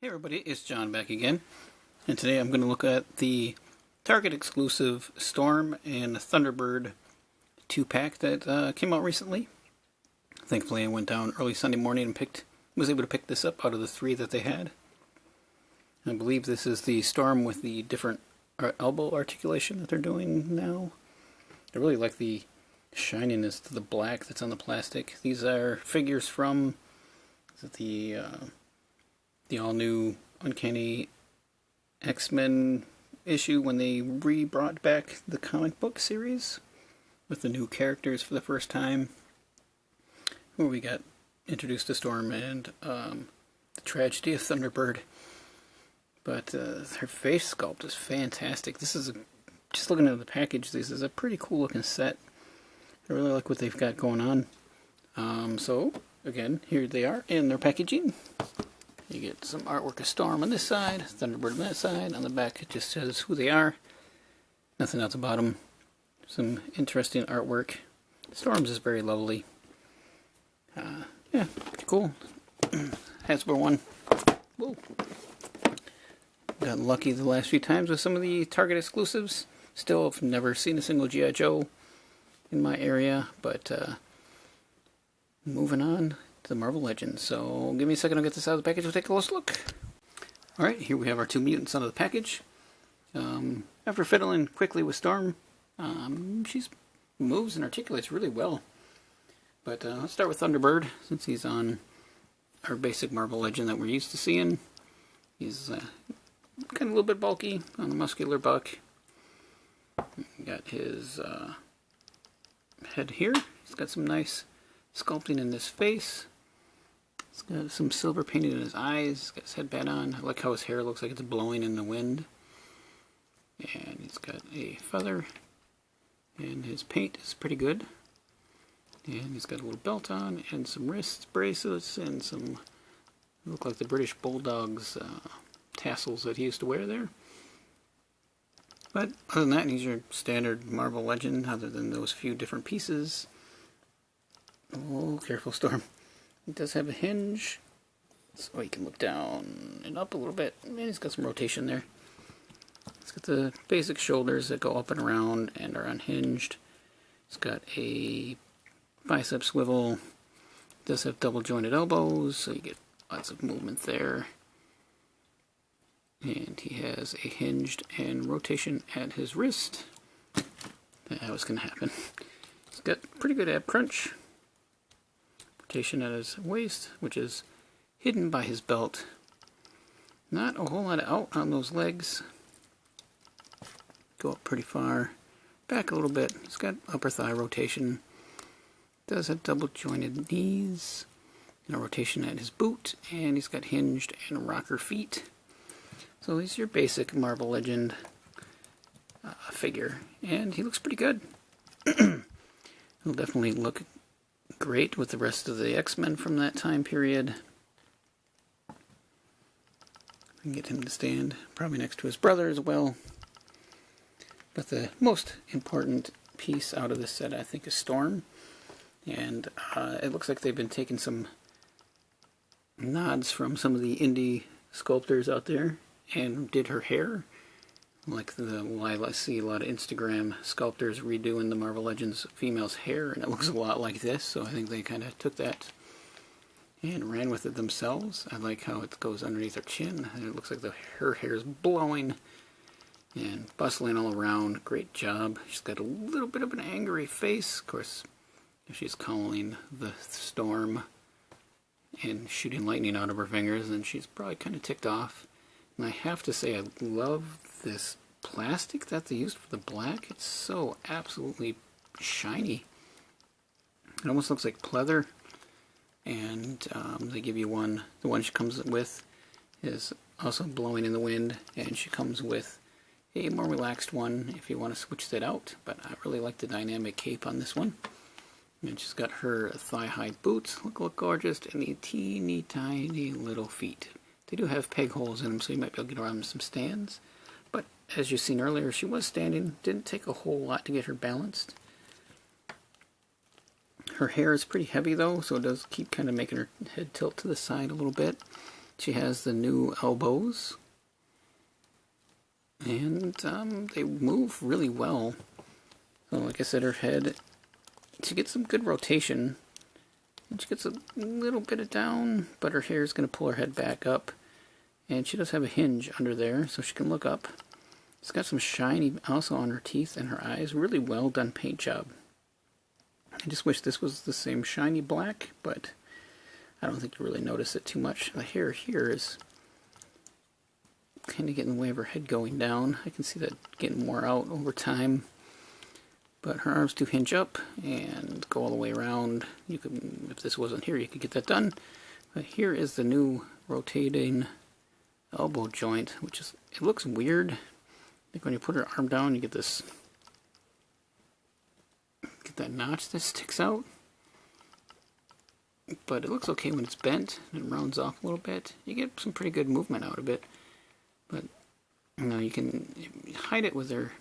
Hey everybody, it's John back again, and today I'm going to look at the Target exclusive Storm and Thunderbird 2-pack that came out recently. Thankfully I went down early Sunday morning and was able to pick this up out of the 3 that they had. I believe this is the Storm with the different elbow articulation that they're doing now. I really like the shininess to the black that's on the plastic. These are figures from the all-new Uncanny X-Men issue when they brought back the comic book series with the new characters for the first time, where we got introduced to Storm and the tragedy of Thunderbird. But her face sculpt is fantastic. This is just looking at the package, this is a pretty cool looking set. I really like what they've got going on. So again, here they are in their packaging. You get some artwork of Storm on this side, Thunderbird on that side. On the back it just says who they are. Nothing else about them. Some interesting artwork. Storm's is very lovely. Yeah, cool. Hasbro one. Whoa. Got lucky the last few times with some of the Target exclusives. Still have never seen a single G.I. Joe in my area, but moving on to the Marvel Legends. So give me a second, I'll get this out of the package, we'll take a close look. Alright, here we have our 2 mutants out of the package. After fiddling quickly with Storm, she moves and articulates really well. But let's start with Thunderbird, since he's on our basic Marvel Legend that we're used to seeing. He's kind of a little bit bulky on the muscular buck. Got his head here. He's got some nice sculpting in his face. He's got some silver painting in his eyes. He's got his headband on. I like how his hair looks like it's blowing in the wind. And he's got a feather. And his paint is pretty good. And he's got a little belt on and some wrist bracelets and some look like the British Bulldog's tassels that he used to wear there. But other than that, he's your standard Marvel Legend, other than those few different pieces. Oh, careful, Storm. He does have a hinge, so he can look down and up a little bit. And he's got some rotation there. He's got the basic shoulders that go up and around and are unhinged. He's got a bicep swivel. Does have double jointed elbows, so you get lots of movement there. And he has a hinged and rotation at his wrist. That was going to happen. He's got pretty good ab crunch. Rotation at his waist, which is hidden by his belt. Not a whole lot of out on those legs. Go up pretty far. Back a little bit. He's got upper thigh rotation. Does have double jointed knees. And a rotation at his boot. And he's got hinged and rocker feet. So he's your basic Marvel Legend figure. And he looks pretty good. He'll definitely look great with the rest of the X-Men from that time period. We can get him to stand probably next to his brother as well. But the most important piece out of this set, I think, is Storm. And it looks like they've been taking some nods from some of the indie sculptors out there and did her hair. Like I see a lot of Instagram sculptors redoing the Marvel Legends female's hair, and it looks a lot like this, so I think they kind of took that and ran with it themselves. I like how it goes underneath her chin, and it looks like her hair is blowing and bustling all around. Great job. She's got a little bit of an angry face. Of course, if she's calling the storm and shooting lightning out of her fingers, then she's probably kind of ticked off. And I have to say, I love this plastic that they used for the black. It's so absolutely shiny. It almost looks like pleather. And they give you one. The one she comes with is also blowing in the wind. And she comes with a more relaxed one if you want to switch that out. But I really like the dynamic cape on this one. And she's got her thigh-high boots. Look gorgeous. And the teeny tiny little feet. They do have peg holes in them, so you might be able to get around some stands. But as you've seen earlier, she was standing. Didn't take a whole lot to get her balanced. Her hair is pretty heavy, though, so it does keep kind of making her head tilt to the side a little bit. She has the new elbows, and they move really well. So like I said, her head, she gets some good rotation. And she gets a little bit of down, but her hair is going to pull her head back up. And she does have a hinge under there, so she can look up. It's got some shiny also on her teeth and her eyes. Really well done paint job. I just wish this was the same shiny black, but I don't think you really notice it too much. The hair here is kind of getting in the way of her head going down. I can see that getting more out over time. But her arms do hinge up and go all the way around. You could, if this wasn't here, you could get that done. But here is the new rotating elbow joint, which is, it looks weird. I think when you put her arm down, you get this, get that notch that sticks out. But it looks okay when it's bent and it rounds off a little bit. You get some pretty good movement out of it. But you know, you can hide it with her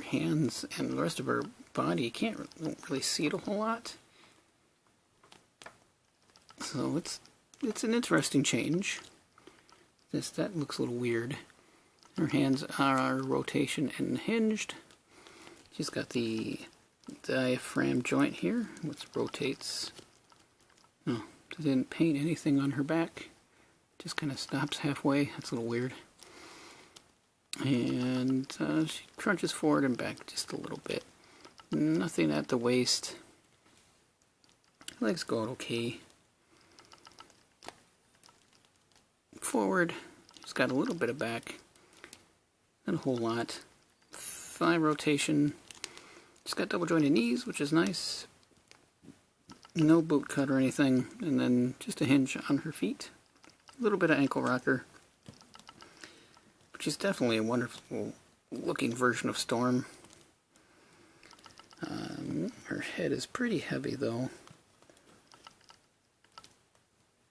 hands and the rest of her body. You don't really see it a whole lot. So it's an interesting change. That looks a little weird. Her hands are rotation and hinged. She's got the diaphragm joint here, which rotates. No, I didn't paint anything on her back. Just kind of stops halfway. That's a little weird. And she crunches forward and back just a little bit. Nothing at the waist. Legs go out okay. Forward, she's got a little bit of back. Not a whole lot. Thigh rotation. She's got double jointed knees, which is nice. No boot cut or anything. And then just a hinge on her feet. A little bit of ankle rocker. But she's definitely a wonderful looking version of Storm. Her head is pretty heavy though.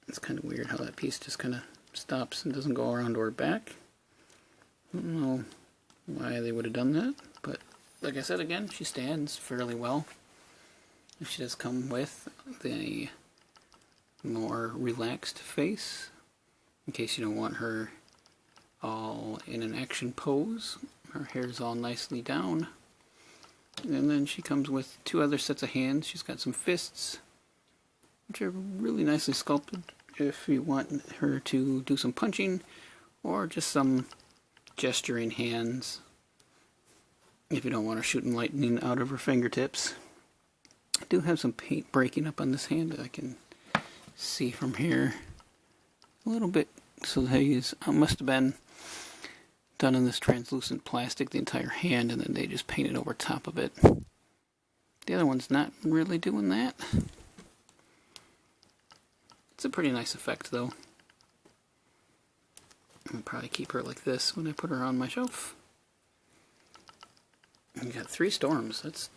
It's kind of weird how that piece just kind of stops and doesn't go around to her back. I don't know why they would have done that, but like I said again, she stands fairly well. If she does come with the more relaxed face, in case you don't want her all in an action pose. Her hair's all nicely down. And then she comes with two other sets of hands. She's got some fists, which are really nicely sculpted if you want her to do some punching, or just some gesturing hands if you don't want her shooting lightning out of her fingertips. I do have some paint breaking up on this hand that I can see from here a little bit. So these must have been done in this translucent plastic, the entire hand, and then they just painted over top of it. The other one's not really doing that. It's a pretty nice effect though. I'll probably keep her like this when I put her on my shelf. And we got 3 Storms. That's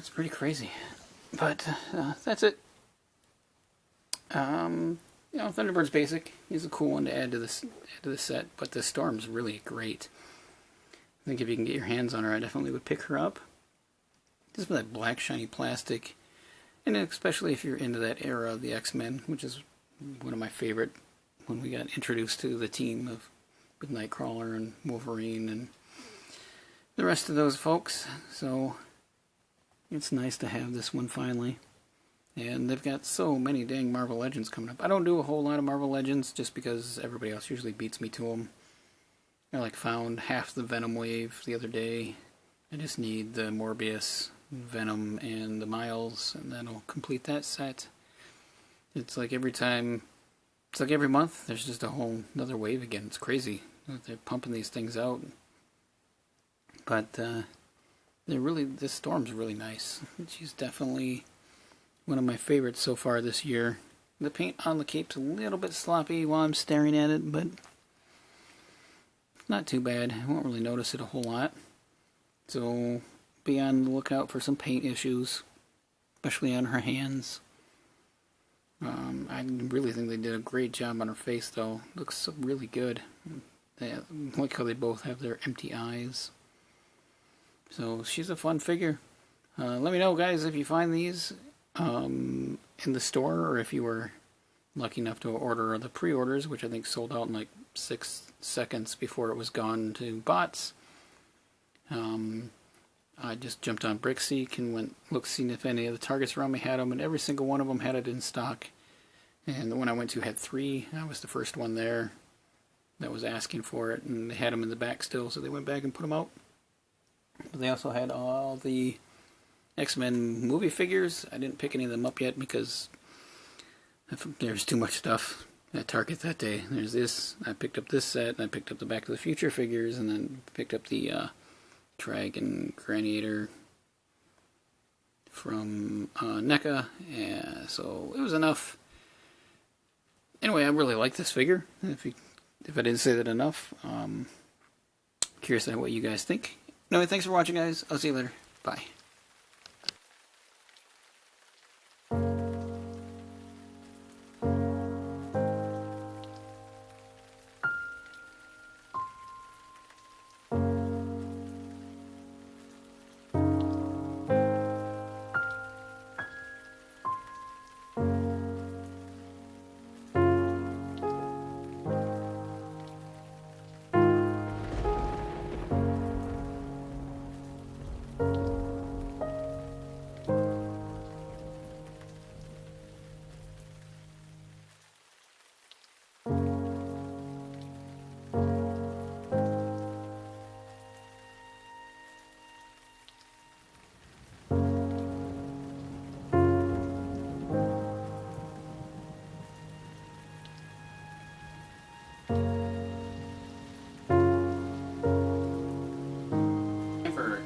pretty crazy. But that's it. You know, Thunderbird's basic. He's a cool one to add to this set, but the Storm's really great. I think if you can get your hands on her, I definitely would pick her up. Just with that black shiny plastic, and especially if you're into that era of the X-Men, which is one of my favorite when we got introduced to the team of with Nightcrawler and Wolverine and the rest of those folks. So it's nice to have this one finally. And they've got so many dang Marvel Legends coming up. I don't do a whole lot of Marvel Legends just because everybody else usually beats me to them. I like found half the Venom wave the other day. I just need the Morbius, Venom, and the Miles, and that'll complete that set. It's like every month there's just a whole another wave again. It's crazy. They're pumping these things out. But this Storm's really nice. She's definitely one of my favorites so far this year. The paint on the cape's a little bit sloppy while I'm staring at it, but not too bad. I won't really notice it a whole lot. So be on the lookout for some paint issues, especially on her hands. I really think they did a great job on her face though. Looks so really good. I like how they both have their empty eyes. So she's a fun figure. Let me know guys if you find these in the store, or if you were lucky enough to order the pre-orders, which I think sold out in like 6 seconds before it was gone to bots. I just jumped on Brickseek and went seeing if any of the targets around me had them, and every single one of them had it in stock. And the one I went to had 3. I was the first one there that was asking for it, and they had them in the back still, so they went back and put them out. But they also had all the X-Men movie figures. I didn't pick any of them up yet because there's too much stuff at Target that day. There's this. I picked up this set, and I picked up the Back to the Future figures, and then picked up the Dragon Graniator from NECA. Yeah, so it was enough. Anyway, I really like this figure. If I didn't say that enough, curious to know what you guys think. Anyway, thanks for watching, guys. I'll see you later. Bye.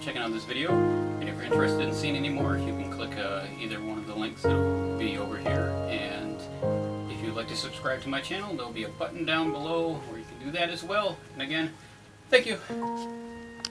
Checking out this video, and if you're interested in seeing any more, you can click either one of the links that will be over here, and if you'd like to subscribe to my channel, there'll be a button down below where you can do that as well. And again, thank you.